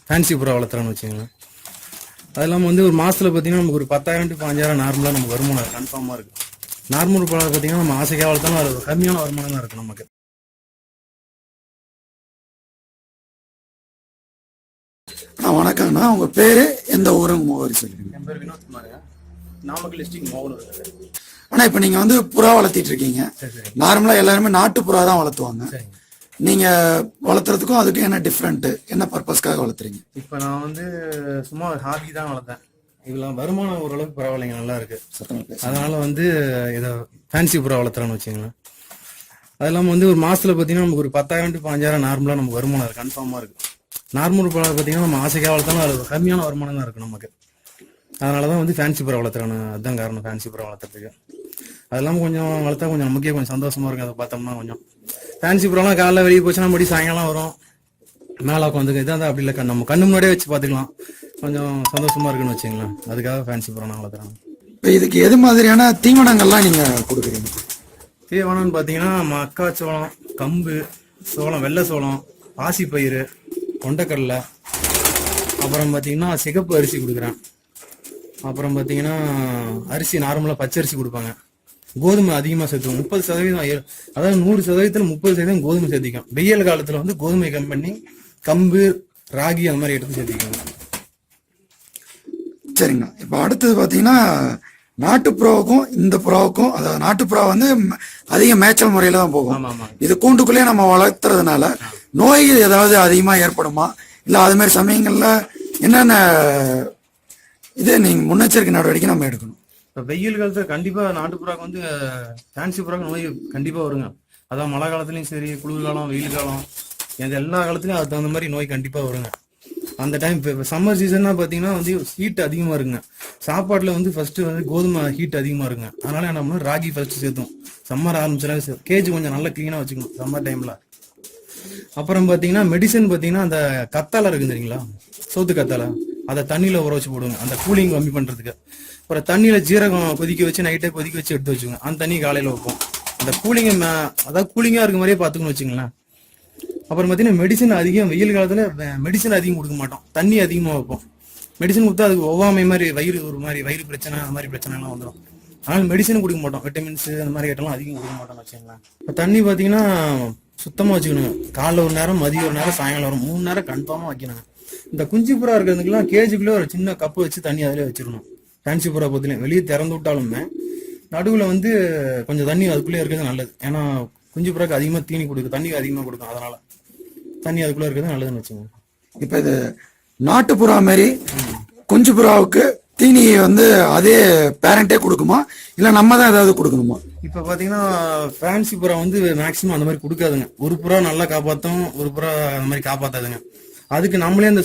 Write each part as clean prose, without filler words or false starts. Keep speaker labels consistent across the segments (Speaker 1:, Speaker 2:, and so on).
Speaker 1: Fancy புறா வளர்த்துறான்னு வச்சுங்களேன். அது இல்லாமல் வந்து ஒரு மாதத்தில் பார்த்தீங்கன்னா நமக்கு ஒரு 10,000 to 15,000 நார்மலாக நமக்கு வருமானம் கன்ஃபார்மாக இருக்குது. நார்மல் புறா பார்த்தீங்கன்னா நம்ம ஆசைக்காக வளர்த்தாலும் அது கம்மியான வருமானம் தான் இருக்குது நமக்கு.
Speaker 2: வணக்கங்கண்ணா, உங்க பேரு எந்த ஊருங்க முகவரி சொல்லுங்க?
Speaker 1: என் பேர் வினோத்குமார், நாமக்கல் டிஸ்ட்ரிக்ட் மோகனூர்.
Speaker 2: ஆனா இப்ப நீங்க வந்து புறா வளர்த்திட்டு இருக்கீங்க. நார்மலா எல்லாருமே நாட்டு புறா தான் வளர்த்துவாங்க. நீங்க வளர்த்துறதுக்கும் அதுக்கும் என்ன டிஃப்ரெண்ட், என்ன பர்பஸ்க்காக வளர்த்துறீங்க?
Speaker 1: இப்போ நான் வந்து சும்மா ஒரு ஹாபி தான் வளர்த்தேன். இதெல்லாம் வருமானம் ஓரளவுக்கு பரவாயில்லைங்க, நல்லா இருக்கு. அதனால வந்து இதை ஃபேன்சி புறா வளர்த்துறான்னு வச்சுங்களேன். அது இல்லாமல் வந்து ஒரு மாதத்தில் பார்த்தீங்கன்னா நமக்கு ஒரு 10,000 to 15,000 நார்மலாக நமக்கு வருமானம் இருக்குது கன்ஃபார்மாக இருக்குது. நார்மல் புறா பார்த்தீங்கன்னா நம்ம ஆசைக்காக வளர்த்தாலும் அது கம்மியான வருமானம் தான் இருக்குது நமக்கு. அதனால தான் வந்து ஃபேன்சி புறா வளர்த்துறானு, அதுதான் காரணம் ஃபேன்சி புறா வளர்த்துறதுக்கு. அது இல்லாமல் கொஞ்சம் வளர்த்தா கொஞ்சம் நமக்கே கொஞ்சம் சந்தோஷமா இருக்கும். அதை பார்த்தோம்னா கொஞ்சம் ஃபேன்சி புறாலாம் காலைல வெளியே போச்சுன்னா மறுபடியும் சாயங்காலம் வரும், மேலே உட்காந்துக்கு இதான் அப்படி இல்லை, நம்ம கண்ணு முன்னாடியே வச்சு பார்த்துக்கலாம், கொஞ்சம் சந்தோஷமா இருக்குன்னு வச்சுங்களேன். அதுக்காக ஃபேன்சி புறா நான் வளர்த்துறாங்க.
Speaker 2: இப்போ இதுக்கு எது மாதிரியான தீவனங்கள்லாம் நீங்க கொடுக்குறீங்க?
Speaker 1: தீவனம்னு பார்த்தீங்கன்னா மக்காச்சோளம், கம்பு, சோளம், வெள்ளை சோளம், பாசிப்பயிறு, கொண்டக்கடலை, அப்புறம் பார்த்தீங்கன்னா சிகப்பு அரிசி கொடுக்குறேன். அப்புறம் பார்த்தீங்கன்னா அரிசி நார்மலாக பச்சை அரிசி கொடுப்பாங்க. கோதுமை அதிகமாக சேர்த்துவோம், 30%, அதாவது 100%ல் 30% கோதுமை சேர்த்திக்கும். வெயில் காலத்தில் வந்து கோதுமை கம்மி பண்ணி கம்பு, ராகி அந்த மாதிரி எடுத்து சேர்த்திக்கோங்க.
Speaker 2: சரிங்க. இப்போ அடுத்தது பார்த்தீங்கன்னா நாட்டுப்புறாவுக்கும் இந்த புறாவுக்கும், அதாவது நாட்டுப்புறா வந்து அதிக மேய்ச்சல் முறையில தான் போகும். இது கூண்டுக்குள்ளேயே நம்ம வளர்த்துறதுனால நோய் ஏதாவது அதிகமாக ஏற்படுமா, இல்லை அது மாதிரி சமயங்கள்ல என்னென்ன இது நீங்க முன்னெச்சரிக்கை நடவடிக்கை நம்ம எடுக்கணும்?
Speaker 1: இப்போ வெயில் காலத்தில் கண்டிப்பாக நாட்டுப்புறாக்கு வந்து ஃபேன்சி புறாக்கு நோய் கண்டிப்பாக வருங்க. அதான் மழை காலத்துலையும் சரி, குளிர் காலம், வெயில் காலம், எல்லா காலத்துலையும் அதுக்கு தகுந்த மாதிரி நோய் கண்டிப்பாக வருங்க. அந்த டைம் இப்போ சம்மர் சீசன்னா பார்த்தீங்கன்னா வந்து ஹீட் அதிகமாக இருக்குங்க. சாப்பாட்டில் வந்து ஃபர்ஸ்ட்டு வந்து கோதுமை ஹீட் அதிகமாக இருக்குங்க. அதனால என்ன பண்ணணும், ராகி ஃபர்ஸ்ட் சேர்த்தோம். சம்மர் ஆரம்பிச்சாலும் கேஜ் கொஞ்சம் நல்லா க்ளீனாக வச்சுக்கணும் சம்மர் டைமில். அப்புறம் பார்த்தீங்கன்னா மெடிசன் பார்த்தீங்கன்னா அந்த கத்தாழை இருக்கு தெரியுங்களா, சோத்து கத்தாழை, அதை தண்ணியில் ஊற வச்சு போடுங்க அந்த கூலிங் கம்மி பண்ணுறதுக்கு. அப்புறம் தண்ணியில் ஜீரகம் கொதிக்க வச்சு நைட்டே கொதிக்க வச்சு எடுத்து வச்சுக்கோங்க. அந்த தண்ணி காலையில் வைப்போம். அந்த கூலிங்கை அதாவது கூலிங்காக இருக்க மாதிரியே பார்த்துக்கணும் வச்சுங்களேன். அப்புறம் பார்த்தீங்கன்னா மெடிசன் அதிகம், வெயில் காலத்தில் மெடிசன் அதிகம் கொடுக்க மாட்டோம், தண்ணி அதிகமாக வைப்போம். மெடிசன் கொடுத்தா அதுக்கு ஒவ்வாமை மாதிரி வயிறு பிரச்சனை அந்த மாதிரி பிரச்சனைலாம் வந்துடும். அதனால மெடிசன் கொடுக்க மாட்டோம், விட்டமின்ஸ் அந்த மாதிரி ஐட்டம்லாம் அதிகம் கொடுக்க மாட்டோம்னு வச்சுங்களேன். இப்போ தண்ணி பார்த்தீங்கன்னா சுத்தமாக வச்சுக்கணும். காலைல ஒரு நேரம், மதியம் ஒரு நேரம், சாயங்காலம் ஒரு 3 நேரம் கன்ஃபார்மாக வைக்கணுங்க. இந்த குஞ்சு புறா இருக்கிறதுக்கெல்லாம் கேஜுக்குள்ளே ஒரு சின்ன கப்பு வச்சு தண்ணி அதிலே வச்சிடணும். ஃபேன்சி புறா பொறுத்தலையும் வெளியே திறந்து விட்டாலுமே நடுவில் வந்து கொஞ்சம் தண்ணி அதுக்குள்ளே இருக்கிறது நல்லது. ஏன்னா குஞ்சு புறாக்கு அதிகமாக தீனி கொடுக்கும், தண்ணி அதிகமாக கொடுக்கும், அதனால தண்ணி அதுக்குள்ளே இருக்கிறது நல்லதுன்னு வச்சுக்கோங்க.
Speaker 2: இப்போ இது நாட்டுப்புறா மாதிரி குஞ்சு புறாவுக்கு தீனி வந்து அதே பேரண்டே கொடுக்குமா, இல்லை நம்ம தான் ஏதாவது கொடுக்கணுமா?
Speaker 1: இப்போ பார்த்தீங்கன்னா ஃபேன்சி புறா வந்து மேக்ஸிமம் அந்த மாதிரி கொடுக்காதுங்க. ஒரு புறா நல்லா காப்பாற்றும், ஒரு புறா அந்த மாதிரி காப்பாற்றாதுங்க. அதுக்கு நம்மளே அந்த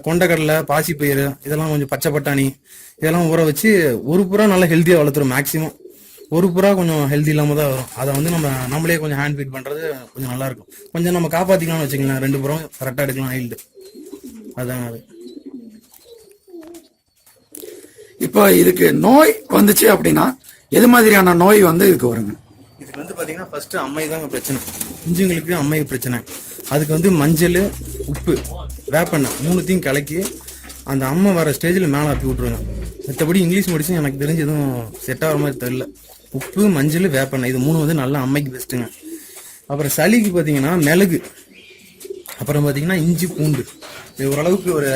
Speaker 1: கொண்டக்கடலை, பாசிப்பயிறு, இதெல்லாம் கொஞ்சம் பச்சை பட்டாணி இதெல்லாம் ஊற வச்சு ஒரு புறா நல்லா ஹெல்த்தியாக வளர்த்துரும். மேக்ஸிமம் ஒரு புறா கொஞ்சம் ஹெல்தி இல்லாமல் தான் வரும். அதை வந்து நம்மளே கொஞ்சம் ஹேண்ட் ஃபீட் பண்ணுறது கொஞ்சம் நல்லா இருக்கும். கொஞ்சம் நம்ம காப்பாற்றிக்கலாம்னு வச்சுக்கலாம், 2 புறம் கரெக்டாக எடுக்கலாம் ஹெல்டு. அதுதாங்க அது.
Speaker 2: இப்போ இதுக்கு நோய் வந்துச்சு அப்படின்னா எது மாதிரியான நோய் வந்து இதுக்கு வருங்க?
Speaker 1: இதுக்கு வந்து பார்த்தீங்கன்னா ஃபர்ஸ்ட் அம்மை தாங்க பிரச்சனை. குஞ்சுங்களுக்கு அம்மை பிரச்சனை. அதுக்கு வந்து மஞ்சள், உப்பு, வேப்பெண்ணெய் 3த்தையும் கலக்கி அந்த அம்மை வர ஸ்டேஜில் மேலே ஆப்பி விட்ருங்க. மற்றபடி இங்கிலீஷ் மெடிசன் எனக்கு தெரிஞ்சு எதுவும் செட் ஆகிற மாதிரி தெரியல. உப்பு, மஞ்சள், வேப்பெண்ணெய் இது 3 வந்து நல்லா அம்மைக்கு பெஸ்ட்டுங்க. அப்புறம் சளிக்கு பார்த்தீங்கன்னா மிளகு, அப்புறம் பார்த்தீங்கன்னா இஞ்சி, பூண்டு. இது ஓரளவுக்கு ஒரு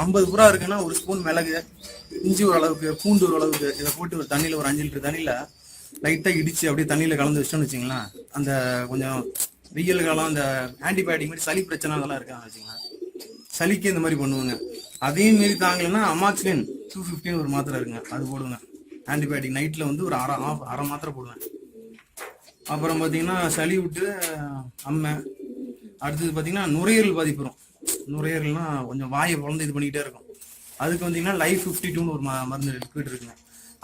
Speaker 1: 50 புறா இருக்குன்னா 1 ஸ்பூன் மிளகு, இஞ்சி ஓரளவுக்கு, பூண்டு ஓரளவுக்கு, இதை போட்டு ஒரு தண்ணியில் ஒரு 5 லிட்டர் தண்ணியில் லைட்டாக இடிச்சு அப்படியே தண்ணியில் கலந்து வச்சோன்னு வச்சுங்களேன். அந்த கொஞ்சம் வெயில் காலம் அந்த ஆன்டிபயோட்டிக் மாதிரி சளி பிரச்சனை அதெல்லாம் இருக்காங்க வச்சுங்களேன். சளிக்கு இந்த மாதிரி பண்ணுவாங்க. அதையும் மீறி தாங்கலைன்னா அமாக்சிலின் 250 ஒரு மாத்திரை இருக்குங்க, அது போடுங்க. ஆன்டிபயோட்டிக் நைட்டில் வந்து ஒரு அரை மாத்திரை போடுவேன். அப்புறம் பார்த்தீங்கன்னா சளி விட்டு அம்மை. அடுத்தது பார்த்தீங்கன்னா நுரையீரல் பாதிப்பு வரும். நுரையீரல்னா கொஞ்சம் வாயை குழந்தை இது பண்ணிக்கிட்டே இருக்கும். அதுக்கு வந்தீங்கன்னா லைஃப் 52 ஒரு மருந்து லிக்விட் இருக்குங்க.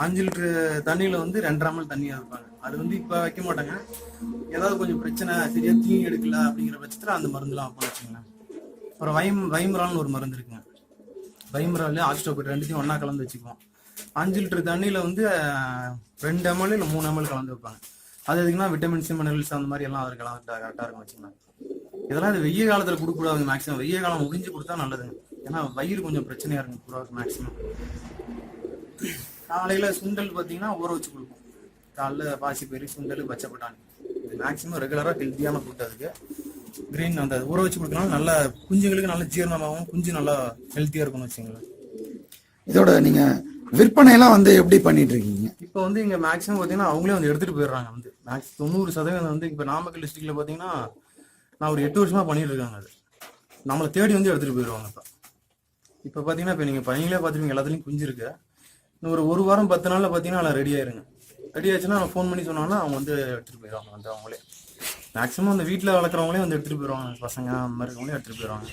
Speaker 1: 5 லிட்டரு தண்ணியில் வந்து 2.5 ml தண்ணியாக இருப்பாங்க. அது வந்து இப்போ வைக்க மாட்டாங்க, ஏதாவது கொஞ்சம் பிரச்சனை சரியா தீனி எடுக்கல அப்படிங்கிற பட்சத்தில் அந்த மருந்துலாம் வைப்போம் வச்சுங்களேன். அப்புறம் வைமரால்னு ஒரு மருந்து இருக்குங்க. வைமரால், ஆஸ்ட்ரோபேட் 2த்தையும் ஒன்றா கலந்து வச்சுக்குவோம். 5 லிட்டர் தண்ணியில் வந்து 2 ml இல்லை 3 ml கலந்து வைப்பாங்க. அது எதுக்குன்னா விட்டமின்ஸ், மினரல்ஸ் அந்த மாதிரி எல்லாம் அதில் கலந்துட்டா கரெக்டாக இருக்கும் வச்சுக்கலாம். இதெல்லாம் இது வெய்ய காலத்துல கொடுக்கக்கூடாதுங்க. மேக்ஸிமம் வெய்ய காலம் முடிஞ்சு கொடுத்தா நல்லதுங்க. ஏன்னா வயிறு கொஞ்சம் பிரச்சனையா இருக்கும் புறாவுக்கு மேக்ஸிமம். காலையில சுண்டல் பார்த்தீங்கன்னா ஊற வச்சு கொடுப்போம். காலைல பாசிப்பயிறு, சுண்டல், பச்சை பட்டாணி, இது மேக்ஸிமம் ரெகுலரா ஹெல்த்தியான ஃபுட். அதுக்கு கிரீன் அந்த ஊற வச்சு கொடுக்கணும். நல்லா குஞ்சுங்களுக்கு நல்ல ஜீரணமாகவும் குஞ்சு நல்லா ஹெல்த்தியா இருக்கும்னு வச்சுங்களேன்.
Speaker 2: இதோட நீங்க விற்பனையெல்லாம் வந்து எப்படி பண்ணிட்டு இருக்கீங்க?
Speaker 1: இப்போ வந்து இங்க மேக்ஸிமம் பார்த்தீங்கன்னா அவங்களே வந்து எடுத்துட்டு போயிடுறாங்க. வந்து மேக்ஸ் 90% வந்து இப்போ நாமக்கல் டிஸ்ட்ரிக்ட்ல பார்த்தீங்கன்னா நான் ஒரு 8 வருஷமா பண்ணிட்டு இருக்காங்க. அது நம்மளை தேடி வந்து எடுத்துட்டு போயிடுவாங்க. இப்போ பார்த்தீங்கன்னா இப்போ நீங்கள் பையங்களே பார்த்துருவீங்க, எல்லாத்துலேயும் குஞ்சு இருக்கு. இன்னும் ஒரு வாரம் 10 நாளில் பார்த்தீங்கன்னா அதில் ரெடி ஆயிருங்க. ரெடி ஆச்சுன்னா நான் ஃபோன் பண்ணி சொன்னாங்கன்னா அவங்க வந்து எடுத்துகிட்டு போயிடுவாங்க. வந்து அவங்களே மேக்ஸிமம் அந்த வீட்டில் வளர்க்குறவங்களே வந்து எடுத்துகிட்டு போயிடுவாங்க. பசங்க அந்த மாதிரி இருக்கவங்களே எடுத்துகிட்டு போயிடுவாங்க.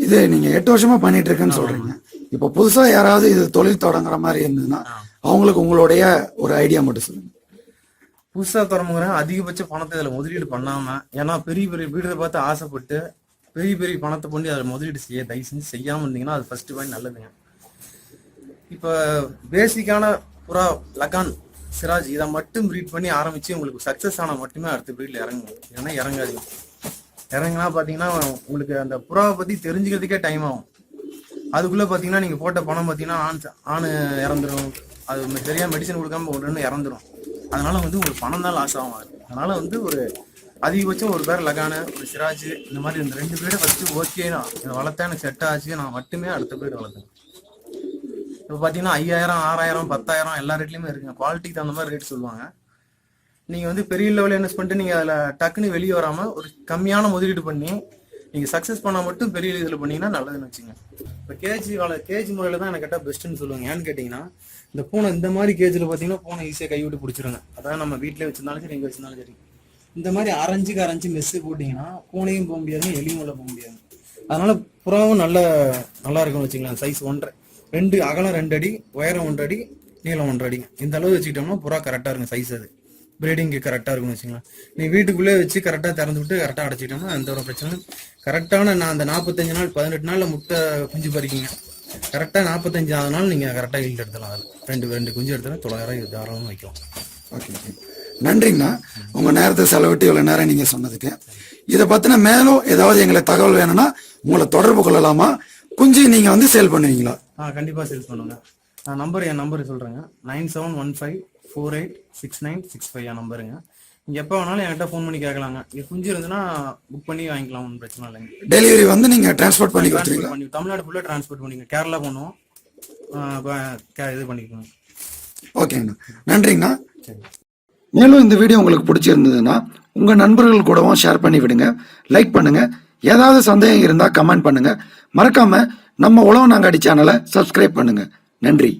Speaker 2: இது நீங்க 8 வருஷமா பண்ணிட்டு இருக்கேன்னு சொல்றீங்க. இப்போ புதுசா யாராவது இது தொழில் தொடங்குற மாதிரி இருந்ததுன்னா அவங்களுக்கு உங்களுடைய ஒரு ஐடியா மட்டும் சொல்லுங்க.
Speaker 1: புதுசாக தொடங்குறேன், அதிகபட்ச பணத்தை இதில் முதலீடு பண்ணாமல், ஏன்னா பெரிய பெரிய வீடுகளை பார்த்து ஆசைப்பட்டு பெரிய பெரிய பணத்தை பண்ணி அதில் முதலீடு தயவு செஞ்சு செய்யாமல் இருந்தீங்கன்னா அது ஃபர்ஸ்ட் பாயிண்ட் நல்லதுங்க. இப்போ பேசிக்கான புறா லகான், சிராஜ் இதை மட்டும் ப்ரீட் பண்ணி ஆரம்பிச்சு உங்களுக்கு சக்ஸஸ் ஆனால் மட்டுமே அடுத்த ப்ரீடில் இறங்குங்க. ஏன்னா இறங்காதீங்க. இறங்கினா பார்த்தீங்கன்னா உங்களுக்கு அந்த புறாவை பற்றி தெரிஞ்சுக்கிறதுக்கே டைம் ஆகும். அதுக்குள்ளே பார்த்தீங்கன்னா நீங்கள் போட்ட பணம் பார்த்தீங்கன்னா ஆண் இறந்துடும். அது சரியாக மெடிசன் கொடுக்காம ஒன்று இறந்துடும். அதனால வந்து உங்களுக்கு பணம் தான் லாஸ் ஆகும். அதனால வந்து ஒரு அதிகபட்சம் ஒரு பேர் லகானு, ஒரு சிராஜ், இந்த மாதிரி இந்த 2 பேரை ஃபஸ்ட்டு ஓகே தான் இதை வளர்த்தா எனக்கு செட் ஆச்சு நான் மட்டுமே அடுத்த பேர் வளர்த்தேன். இப்போ பார்த்தீங்கன்னா 5000, 6000, 10,000 எல்லா ரேட்லையுமே இருக்குங்க. குவாலிட்டிக்கு தகுந்த மாதிரி ரேட் சொல்லுவாங்க. நீங்கள் வந்து பெரிய லெவலில் இன்வெஸ்ட் பண்ணிட்டு நீங்கள் அதில் டக்குன்னு வெளியே வராமல் ஒரு கம்மியான முதலீடு பண்ணி நீங்கள் சக்ஸஸ் பண்ணால் மட்டும் பெரிய இதில் பண்ணிங்கன்னா நல்லதுன்னு வச்சுங்க. இப்போ கேஜி முறையில் தான் எனக்கு கேட்டால் பெஸ்ட்டுன்னு சொல்லுவாங்க. ஏன்னு கேட்டிங்கன்னா இந்த பூனை இந்த மாதிரி கேஜில் பார்த்தீங்கன்னா பூனை ஈஸியாக கைவிட்டு பிடிச்சிருங்க. அதாவது நம்ம வீட்டிலே வச்சிருந்தாலும் சரி, எங்கே வச்சிருந்தாலும் சரி. இந்த மாதிரி அரைஞ்சு மெஸ்ஸு போட்டிங்கன்னா பூனையும் போக முடியாது, எலியும் உள்ள போக முடியாது. அதனால புறாவும் நல்லா இருக்கும்னு வச்சுக்கலாம். சைஸ் 1.5 அகலம் 2 அடி, உயரம் 1 அடி, நீளம் 1 அடிங்க. இந்த அளவு வச்சுக்கிட்டோம்னா புறா கரெக்டாக இருக்கும். சைஸ் அது ப்ரீடிங்கு கரெக்டாக இருக்கும்னு வச்சுக்கலாம். நீ வீட்டுக்குள்ளே வச்சு கரெக்டாக திறந்து விட்டு கரெக்டாக அடைச்சிட்டோம்னா எந்த ஒரு பிரச்சனையும் கரெக்டான நான் அந்த 45 நாள் 18 நாளில் முட்டை குஞ்சு பறிக்கிங்க. கரெக்டாக 45ஆவது நாள் நீங்கள் கரெக்டாக ஈல்டு எடுத்துலாம். அதில் ரெண்டு குஞ்சு எடுத்தாலும் 900 தாராளமாக வைக்கலாம்.
Speaker 2: ஓகே, நன்றிங்கண்ணா. உங்கள் நேரத்தை செலவிட்டு இவ்வளோ நேரம் நீங்கள் சொன்னதுக்கு. இதை பற்றின மேலும் ஏதாவது எங்களுக்கு தகவல் வேணும்னா உங்களை தொடர்பு கொள்ளலாமா? குஞ்சு நீங்கள் வந்து சேல் பண்ணுவீங்களா?
Speaker 1: கண்டிப்பாக சேல் பண்ணுங்க. என் நம்பர் சொல்கிறேங்க. 9715486965 என் நம்பருங்க. நீங்கள் எப்போ வேணாலும் என்கிட்ட ஃபோன் பண்ணி கேட்கலாங்க. இது குஞ்சு இருந்துன்னா புக் பண்ணி வாங்கிக்கலாம், ஒன்றும் பிரச்சனை இல்லைங்க.
Speaker 2: டெலிவரி வந்து நீங்கள் டிரான்ஸ்போர்ட் பண்ணி கொடுத்துருவீங்களா?
Speaker 1: தமிழ்நாடு ஃபுல்லாக டிரான்ஸ்போர்ட் பண்ணிங்க. கேரளா பண்ணுவோம், இது பண்ணிக்கோங்க.
Speaker 2: ஓகேங்கண்ணா, நன்றிங்கண்ணா. மேலும் இந்த வீடியோ உங்களுக்கு பிடிச்சிருந்ததுன்னா உங்கள் நண்பர்கள் கூடவும் ஷேர் பண்ணி விடுங்க, லைக் பண்ணுங்கள். ஏதாவது சந்தேகம் இருந்தால் கமெண்ட் பண்ணுங்கள். மறக்காமல் நம்ம உழவனாங்காடி சேனலை சப்ஸ்கிரைப் பண்ணுங்கள். நன்றி.